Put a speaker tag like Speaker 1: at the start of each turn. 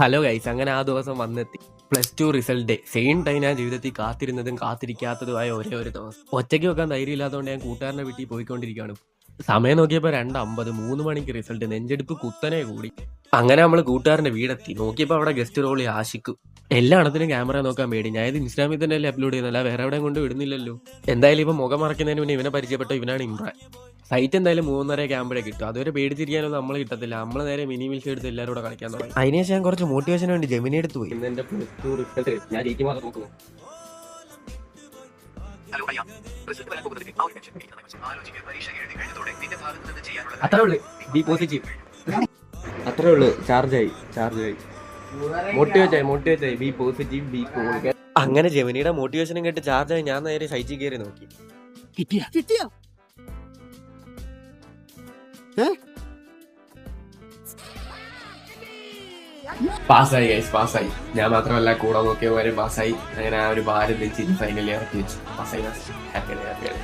Speaker 1: Hello guys, അങ്ങനെ ആ ദിവസം വന്നെത്തി. +2 റിസൾട്ട് ഡേ. സെയിം ടൈം ഞാൻ ജീവിതത്തിൽ കാത്തിരുന്നതും കാത്തിരിക്കാത്തതുമായ ഒരേ ഒരു ദിവസം. ഒറ്റയ്ക്ക് വെക്കാൻ ധൈര്യം ഇല്ലാത്തതുകൊണ്ട് ഞാൻ കൂട്ടുകാരൻ്റെ വീട്ടിൽ പോയിക്കൊണ്ടിരിക്കുകയാണ്. സമയം നോക്കിയപ്പോൾ 2:50, 3 മണിക്ക് റിസൾട്ട്. നെഞ്ചെടുപ്പ് കുത്തനെ കൂടി. അങ്ങനെ നമ്മൾ കൂട്ടുകാരൻ്റെ വീടെത്തി. നോക്കിയപ്പോൾ അവിടെ ഗസ്റ്റ് റോളി ആഷിക്കും. എല്ലായിടത്തിനും ക്യാമറ നോക്കാൻ പേടി. ഞാൻ ഇത് ഇൻസ്റ്റാഗ്രാമിൽ തന്നെ അല്ലേ അപ്ലോഡ് ചെയ്യുന്നില്ല, വേറെ എവിടെയും കൊണ്ട് വിടുന്നില്ലല്ലോ. എന്തായാലും ഇപ്പം മുഖം മറക്കുന്നതിന് മുന്നേ ഇവനെ പരിചയപ്പെട്ട ഇവനാണ് ഇമ്രാൻ. സൈറ്റ് എന്തായാലും 3:30 ആകുമ്പോഴേ കിട്ടും. അതുവരെ പേടിച്ചിരിക്കാനൊന്നും നമ്മൾ കിട്ടത്തില്ല. നമ്മൾ നേരെ മിനി മിൽസ് എടുത്ത് എല്ലാവരും കൂടെ കളിക്കാൻ തുടങ്ങി. അതിനുശേഷം ഞാൻ കുറച്ച് മോട്ടിവേഷന് വേണ്ടി ജെമിനി എടുത്ത് പോയി. ഇന്നെന്റെ +2 റിസൾട്ട് ഞാൻ നോക്കുന്നു. അത്രേ ഉള്ളു, ബി പോസിറ്റീവ്. അത്രേ ഉള്ളു, ചാർജായി. Motivate be positive, be cool. അങ്ങനെ ജെമിനിയുടെ മോട്ടിവേഷനും കേട്ട് ചാർജായി ഞാൻ നേരെ സൈറ്റിൽ കയറി നോക്കി. കിട്ടിയ പാസ്സായി ഗൈസ്, പാസ്സായി. ഞാൻ മാത്രമല്ല, കൂടെ നോക്കിയവരും പാസ്സായി. അങ്ങനെ ആ ഒരു ഭാരം വെച്ച് ഫൈനലി ഇറക്കി വെച്ചു. പാസ്സായി, ഹാപ്പിയാണ്.